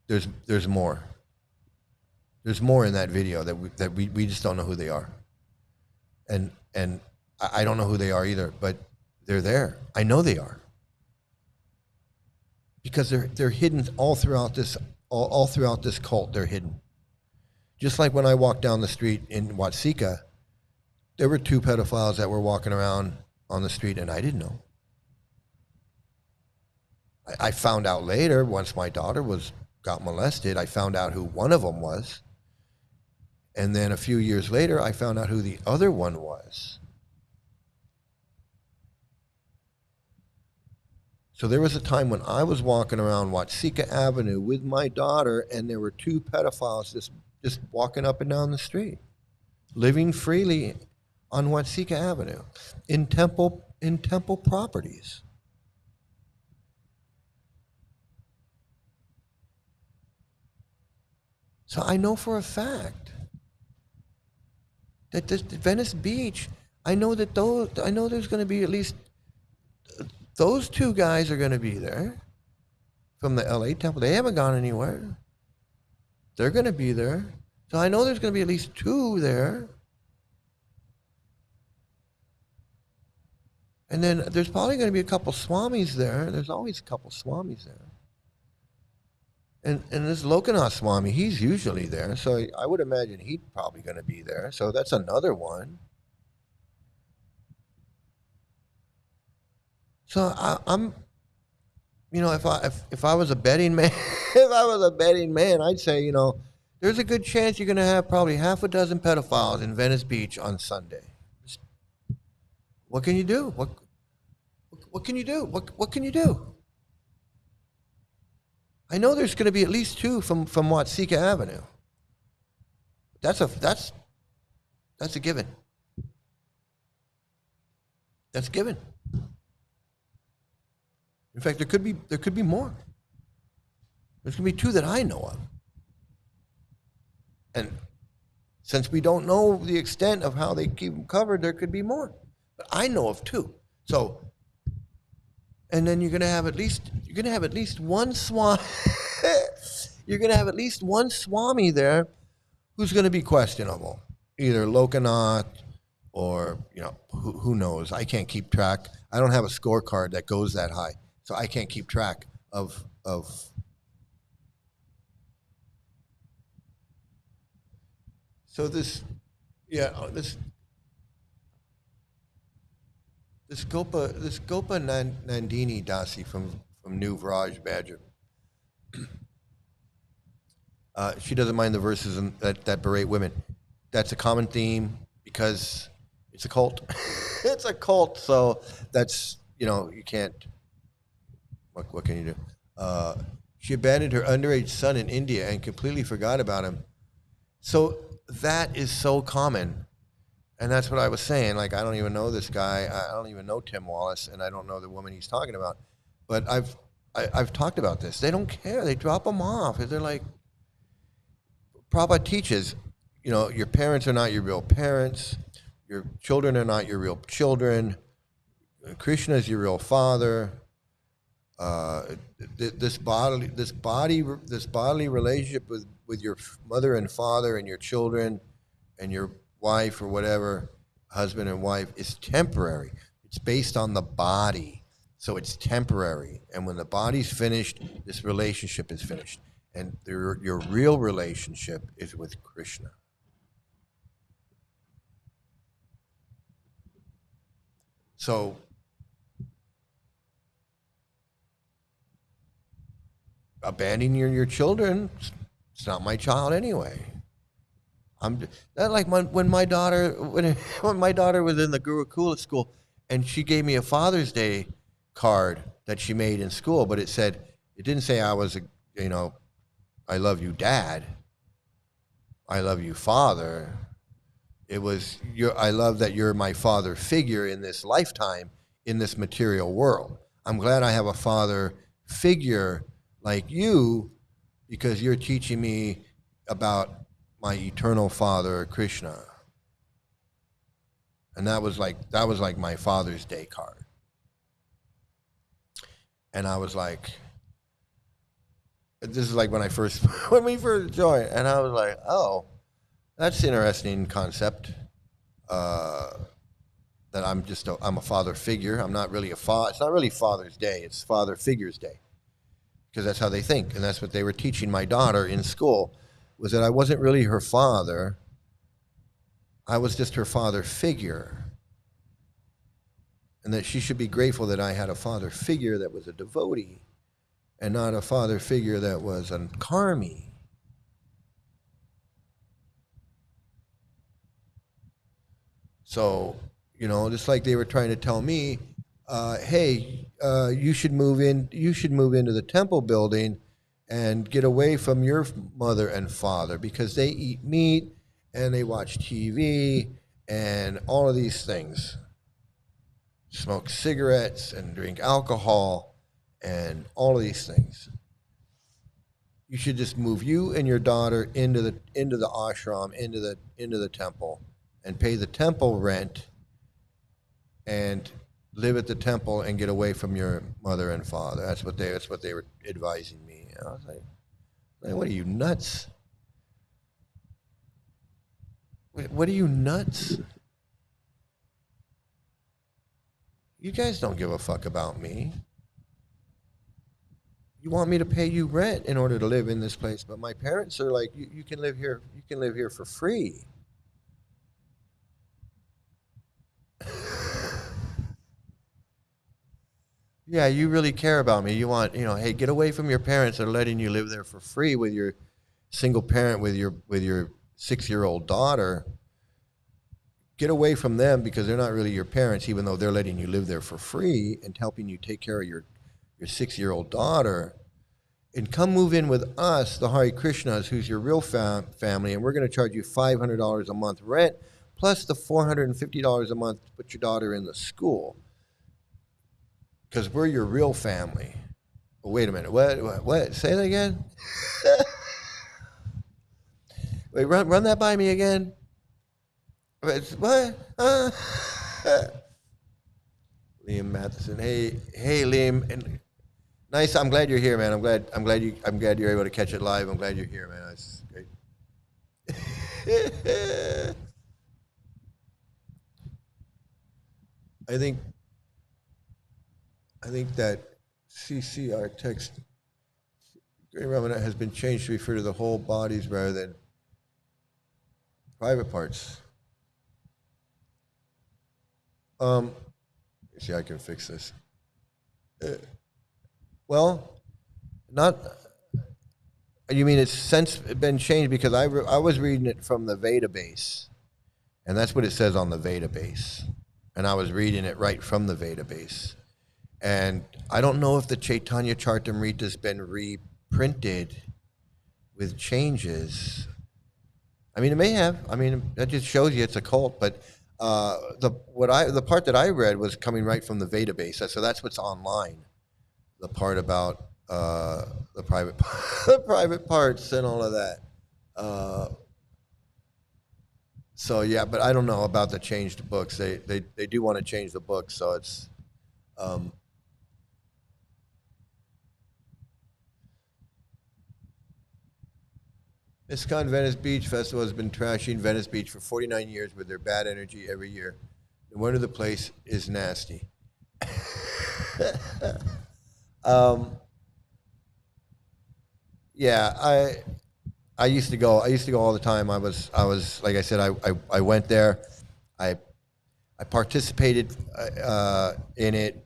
there's more. There's more in that video that we just don't know who they are. And I don't know who they are either, but they're there. I know they are. Because they're hidden all throughout this cult. They're hidden. Just like when I walked down the street in Watsika, there were 2 pedophiles that were walking around on the street, and I didn't know. I found out later, once my daughter got molested, I found out who one of them was. And then a few years later, I found out who the other one was. So there was a time when I was walking around Watsika Avenue with my daughter, and there were two pedophiles just walking up and down the street, living freely on Watsika Avenue in Temple properties. So I know for a fact that this Venice Beach, I know there's going to be at least those two guys are going to be there from the LA temple. They haven't gone anywhere. They're going to be there. So I know there's going to be at least two there. And then there's probably going to be a couple swamis there. There's always a couple swamis there. And this Lokanath Swami, he's usually there. So I would imagine he's probably going to be there. So that's another one. So I'm, if I was a betting man, if I was a betting man, I'd say, there's a good chance you're going to have probably half a dozen pedophiles in Venice Beach on Sunday. What can you do? What can you do? What can you do? I know there's going to be at least two from Watsika Avenue. That's a given. That's a given. In fact, there could be more. There's going to be two that I know of. And since we don't know the extent of how they keep them covered, there could be more. But I know of two. So, and then you're going to have at least one swami. You're going to have at least one swami there who's going to be questionable, either Lokanath or who knows. I can't keep track. I don't have a scorecard that goes that high, so I can't keep track of. So this Gopa Nandini Dasi from New Vraj Badger. She doesn't mind the verses that berate women. That's a common theme because it's a cult. It's a cult, so that's you can't. What can you do? She abandoned her underage son in India and completely forgot about him. So that is so common. And that's what I was saying. Like, I don't even know this guy. I don't even know Tim Wallace, and I don't know the woman he's talking about. But I've talked about this. They don't care. They drop them off. They're like, Prabhupada teaches, your parents are not your real parents. Your children are not your real children. Krishna is your real father. This bodily relationship with your mother and father and your children and your wife or whatever, husband and wife, is temporary. It's based on the body, so it's temporary. And when the body's finished, this relationship is finished. And your real relationship is with Krishna. So abandoning your children, it's not my child anyway. When my daughter was in the Gurukula school, and she gave me a Father's Day card that she made in school, but it didn't say I was I love you, Dad. I love you, Father. It was I love that you're my father figure in this lifetime, in this material world. I'm glad I have a father figure like you, because you're teaching me about my eternal Father, Krishna. And that was like my Father's Day card. And I was like, this is like when we first joined, and I was like, oh, that's an interesting concept. That I'm a father figure. I'm not really a father. It's not really Father's Day. It's Father Figures Day, because that's how they think, and that's what they were teaching my daughter in school, was that I wasn't really her father. I was just her father figure, and that she should be grateful that I had a father figure that was a devotee, and not a father figure that was a karmi. So, just like they were trying to tell me, hey, you should move in. You should move into the temple building and get away from your mother and father because they eat meat and they watch TV and all of these things, smoke cigarettes and drink alcohol and all of these things. You should just move you and your daughter into the ashram, into the temple, and pay the temple rent and live at the temple and get away from your mother and father. That's what they were advising me. I was like, what are you, nuts? What are you, nuts? You guys don't give a fuck about me. You want me to pay you rent in order to live in this place, but my parents are like, you can live here. You can live here for free. Yeah, you really care about me. You want, hey, get away from your parents that are letting you live there for free with your single parent, with your 6-year-old daughter. Get away from them because they're not really your parents, even though they're letting you live there for free and helping you take care of your 6-year-old daughter. And come move in with us, the Hare Krishnas, who's your real family, and we're going to charge you $500 a month rent, plus the $450 a month to put your daughter in the school. Because we're your real family. Oh, wait a minute. What? Say that again? Wait, run that by me again? What? Liam Matheson. Hey, Liam. And nice. I'm glad you're here, man. I'm glad you're able to catch it live. I'm glad you're here, man. That's great. I think that CCR text Great Ramana has been changed to refer to the whole bodies rather than private parts. See, I can fix this. Well, not. You mean it's since been changed because I was reading it from the Veda base, and that's what it says on the Veda base, and I was reading it right from the Veda base, and I don't know if the Chaitanya Charitamrita has been reprinted with changes. I mean, it may have. I mean, that just shows you it's a cult, but the part that I read was coming right from the Veda base, so that's what's online. The part about the private the private parts and all of that. So yeah, but I don't know about the changed books. They do want to change the book, so it's. ISKCON Venice Beach Festival has been trashing Venice Beach for 49 years with their bad energy every year. No wonder the place is nasty. Yeah, I used to go. I used to go all the time. I was like I said. I went there. I participated in it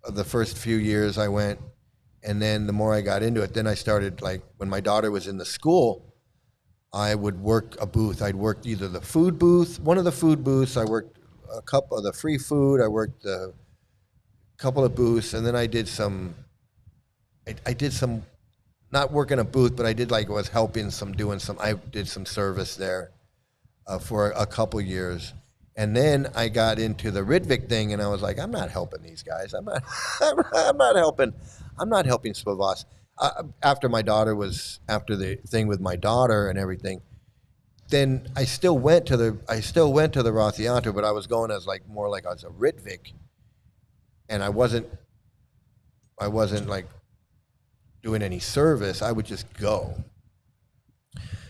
the first few years I went, and then the more I got into it, then I started, like, when my daughter was in the school, I would work a booth. I'd work either the food booth, one of the food booths. I worked a couple of the free food. I worked a couple of booths, and then I did some. I did some, not working a booth, but I did, like, was helping I did some service there for a couple years. And then I got into the Ritвik thing, and I was like, I'm not helping these guys. I'm not helping Spivas. After the thing with my daughter and everything, then I still went to the Rath Yatra, but I was going as more like as a Ritвik, and I wasn't like doing any service. I would just go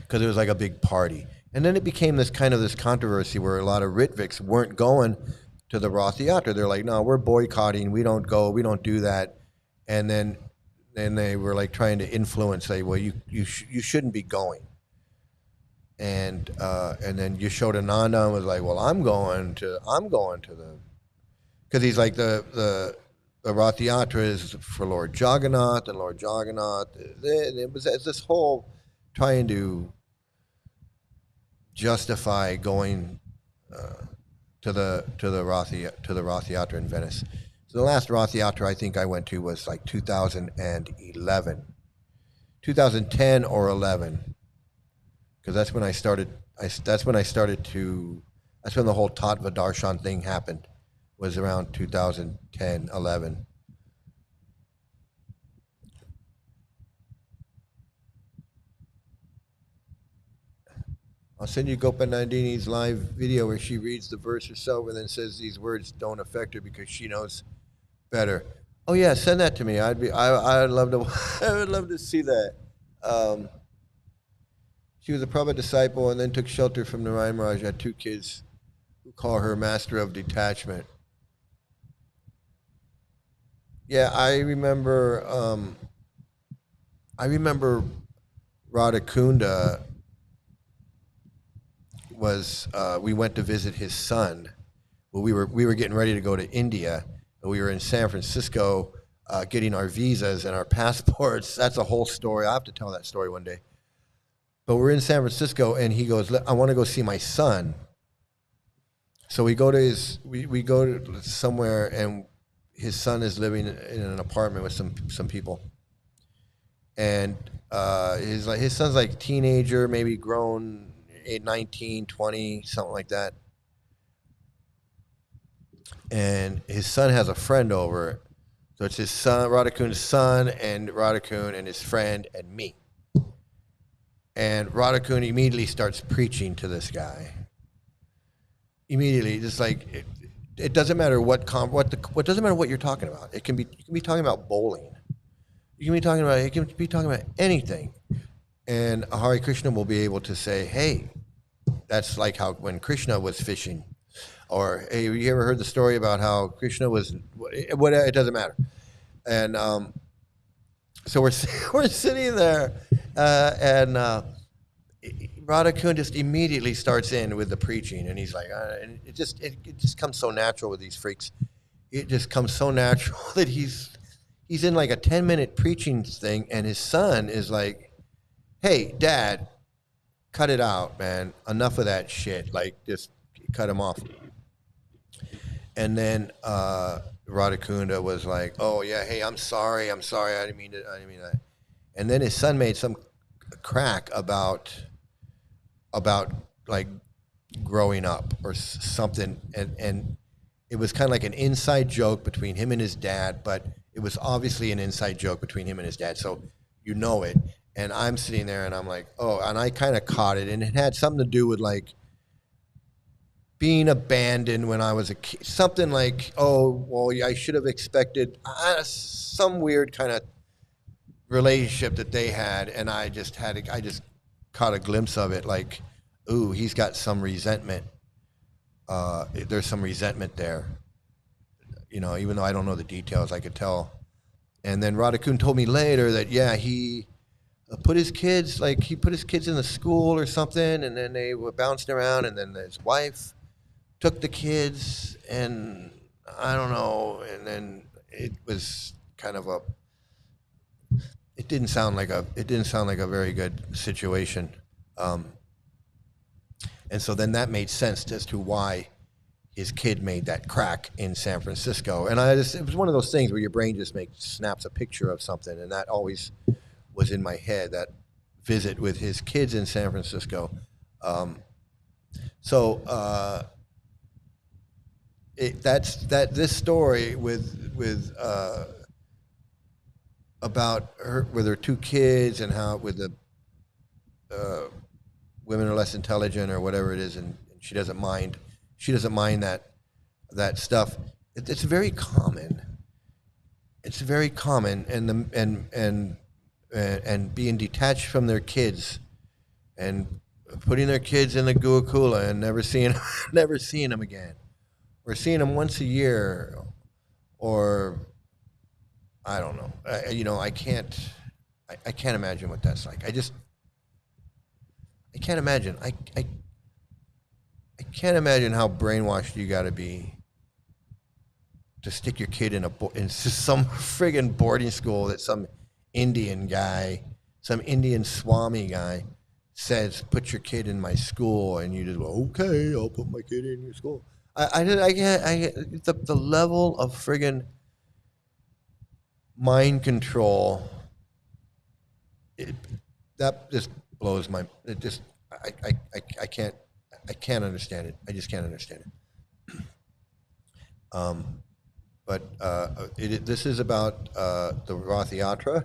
because it was like a big party. And then it became this controversy where a lot of Ritviks weren't going to the Rath Yatra. They're like, no, we're boycotting. We don't go. We don't do that. And then they were like trying to influence, say, well, you shouldn't be going. And then Yashodananda was like, well, I'm going to the, because he's like the Rath Yatra is for Lord Jagannath, and Lord Jagannath. It was this whole trying to justify going to the Rath Yatra in Venice. So the last Rath Yatra I think I went to was like 2011, 2010 or 11, because that's when I started. That's when I started to. That's when the whole Tattva Darshan thing happened. Was around 2010, 11. I'll send you Gopa Nandini's live video where she reads the verse herself and then says these words don't affect her because she knows better. Oh yeah, send that to me. I'd love to I would love to see that. Um, she was a Prabhupada disciple and then took shelter from Narayan Maharaj. Had two kids who call her master of detachment. Yeah, I remember Radhakunda was we went to visit his son. Well, we were getting ready to go to India. And we were in San Francisco getting our visas and our passports. That's a whole story. I have to tell that story one day. But we're in San Francisco, and he goes, "I want to go see my son." So we go to we go to somewhere, and his son is living in an apartment with some people, and his son's like teenager, maybe grown, 19, 20, something like that. And his son has a friend over. So it's his son, Radhakun's son, and Radhakun and his friend and me. And Radhakun immediately starts preaching to this guy. Immediately, just like it doesn't matter what doesn't matter what you're talking about. You can be talking about bowling. You can be talking about anything. And a Hare Krishna will be able to say, "Hey, that's like how when Krishna was fishing." Or, hey, you ever heard the story about how Krishna was? It doesn't matter. And so we're sitting there, and Radhakun just immediately starts in with the preaching, and he's like, and it just comes so natural with these freaks. It just comes so natural that he's in like a 10-minute preaching thing, and his son is like, "Hey, Dad, cut it out, man. Enough of that shit. Like, just cut him off." And then Radhakunda was like, "Oh yeah, hey, I'm sorry. I didn't mean that." And then his son made some crack about like growing up or something, and it was kind of like an inside joke between him and his dad, but it was obviously an inside joke between him and his dad, so you know it. And I'm sitting there, and I'm like, "Oh," and I kind of caught it, and it had something to do with like being abandoned when I was a kid, something like, "Oh, well, I should have expected," some weird kind of relationship that they had, and I just caught a glimpse of it, like, "Ooh, he's got some resentment. There's some resentment there." Even though I don't know the details, I could tell. And then Radhakun told me later that, yeah, he put his kids in the school or something, and then they were bouncing around, and then his wife took the kids, and I don't know, and then it was kind of it didn't sound like a very good situation, and so then that made sense as to why his kid made that crack in San Francisco. And it was one of those things where your brain just snaps a picture of something, and that always was in my head, that visit with his kids in San Francisco. This story with about her with her two kids, and how with the women are less intelligent or whatever it is, and she doesn't mind that stuff. It's very common. It's very common, and being detached from their kids, and putting their kids in the Gurukula and never seeing them again, or seeing them once a year, or I don't know. I can't imagine what that's like. I can't imagine. I can't imagine how brainwashed you got to be to stick your kid in some friggin' boarding school that some Indian Swami guy says, "Put your kid in my school," and you just go, "Okay, I'll put my kid in your school." The level of friggin' mind control, that just blows my, it just, I can't understand it. I just can't understand it. This is about the Rath Yatra.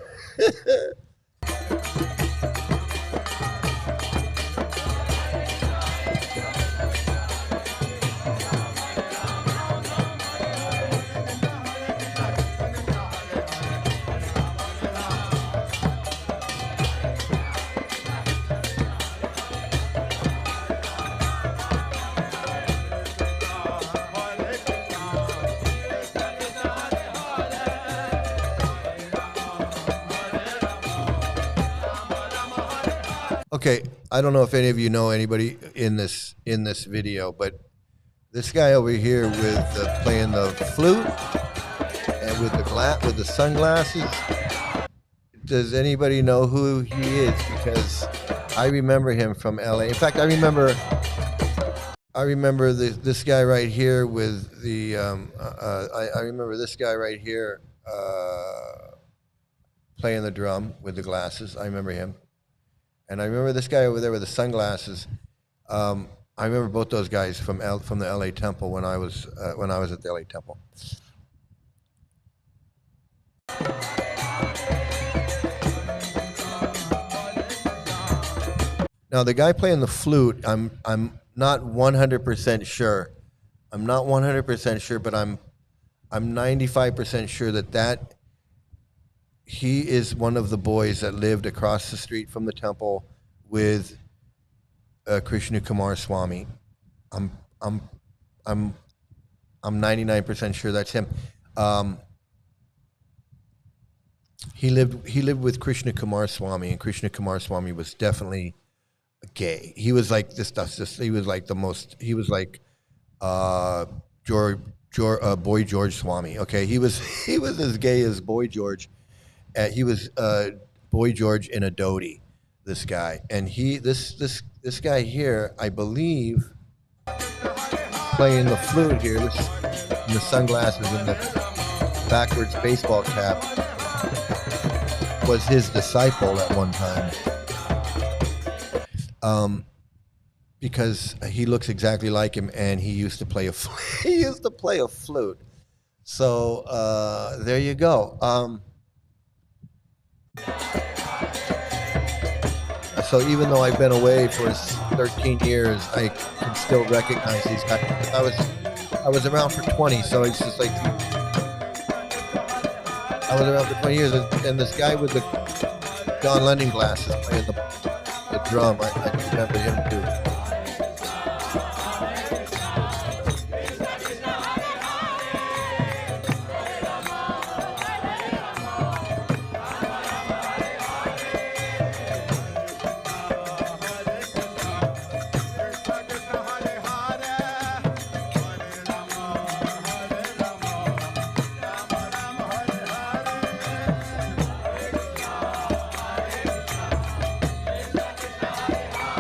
Okay, I don't know if any of you know anybody in this video, but this guy over here with playing the flute and with the sunglasses. Does anybody know who he is? Because I remember him from LA. In fact, I remember this guy right here with the. I remember this guy right here playing the drum with the glasses. I remember him. And I remember this guy over there with the sunglasses. I remember both those guys from the LA Temple when I was at the LA Temple. Now the guy playing the flute, I'm not 100% sure. I'm not 100% sure, but I'm 95% sure that he is one of the boys that lived across the street from the temple with Krishna Kumar Swami. I'm 99% sure that's him. He lived with Krishna Kumar Swami, and Krishna Kumar Swami was definitely gay. He was like this stuff. He was like the most. He was like Boy George Swami. Okay, he was as gay as Boy George. He was Boy George in a dhoti, this guy. And this guy here, I believe, playing the flute here, and the sunglasses and the backwards baseball cap, was his disciple at one time. Because he looks exactly like him, and he used to play a flute. So there you go. So even though I've been away for 13 years, I can still recognize these guys. I was around for 20, so it's just like I was around for 20 years, and this guy with the John Lennon glasses playing the drum, I remember him too.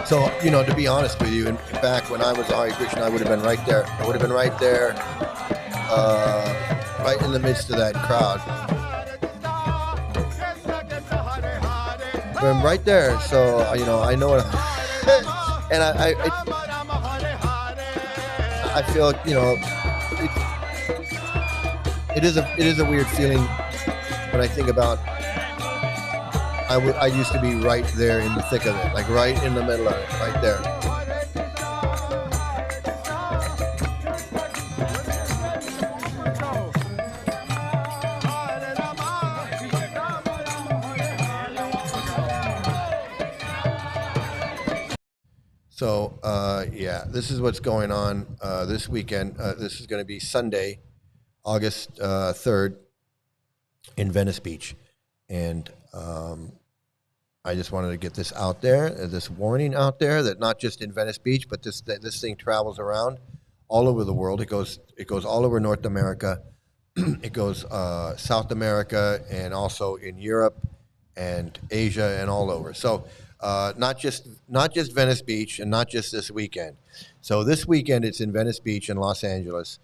So, to be honest with you, back when I was Hare Krishna, I would have been right there. I would have been right there, right in the midst of that crowd. I'm right there, so I know it. And I feel it is a weird feeling when I think about. I used to be right there in the thick of it, like right in the middle of it, right there. So, yeah, this is what's going on this weekend. This is going to be Sunday, August 3rd in Venice Beach. And I just wanted to get this out there, this warning out there, that not just in Venice Beach, but this thing travels around all over the world. It goes all over North America. It goes South America, and also in Europe and Asia and all over. So not just Venice Beach, and not just this weekend. So this weekend it's in Venice Beach and Los Angeles.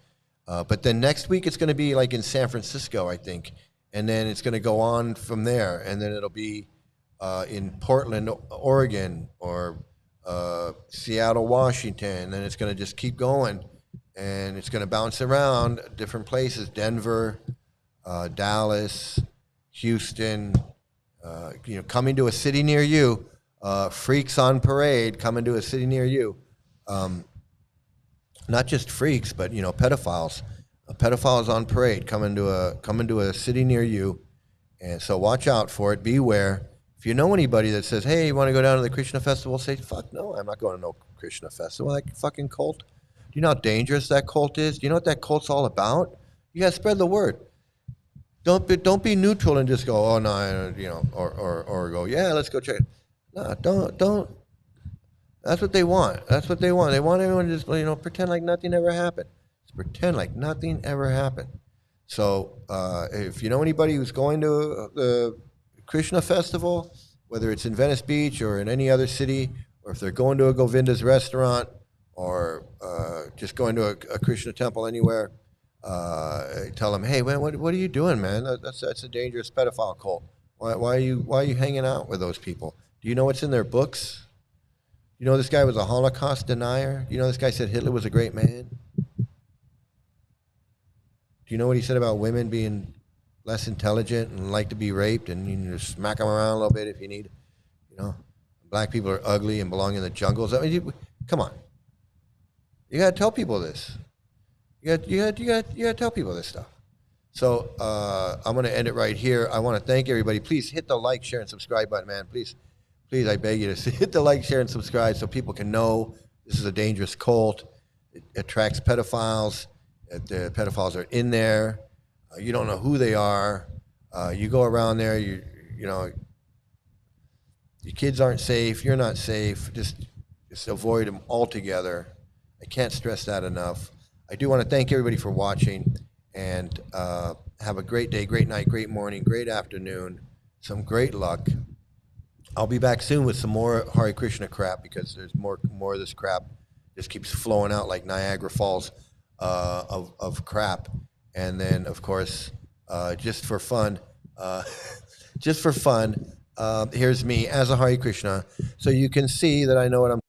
But then next week it's going to be like in San Francisco, I think. and then it's going to go on from there, and then it'll be in Portland, Oregon, or Seattle, Washington, and then it's going to just keep going, and it's going to bounce around different places: Denver, Dallas, Houston. Coming to a city near you. Freaks on parade coming to a city near you. Not just freaks, but pedophiles. Pedophiles on parade coming to a city near you, and so watch out for it. Beware. If you know anybody that says, "Hey, you want to go down to the Krishna festival?" Say, "Fuck no, I'm not going to no Krishna festival." That fucking cult. Do you know how dangerous that cult is? Do you know what that cult's all about? You gotta spread the word. Don't be neutral and just go, "Oh no," or go, "Yeah, let's go check it." No, don't. That's what they want. That's what they want. They want everyone to just pretend like nothing ever happened. Just pretend like nothing ever happened. So if you know anybody who's going to the Krishna festival, whether it's in Venice Beach or in any other city, or if they're going to a Govinda's restaurant, or just going to a Krishna temple anywhere, tell them, "Hey, man, what are you doing, man? That's a dangerous pedophile cult. Why are you hanging out with those people? Do you know what's in their books? You know this guy was a Holocaust denier? You know this guy said Hitler was a great man? Do you know what he said about women being less intelligent and like to be raped, and you just smack them around a little bit if you need? Black people are ugly and belong in the jungles. I mean, come on. You got to tell people this. You got to tell people this stuff. So I'm going to end it right here. I want to thank everybody. Please hit the like, share, and subscribe button, man. Please, I beg you to hit the like, share, and subscribe so people can know this is a dangerous cult. It attracts pedophiles. The pedophiles are in there. You don't know who they are. You go around there. Your kids aren't safe. You're not safe. Just avoid them altogether. I can't stress that enough. I do want to thank everybody for watching, and have a great day, great night, great morning, great afternoon, some great luck. I'll be back soon with some more Hare Krishna crap, because there's more of this crap. Just keeps flowing out like Niagara Falls of crap. And then, of course, just for fun, here's me as a Hare Krishna, so you can see that I know what I'm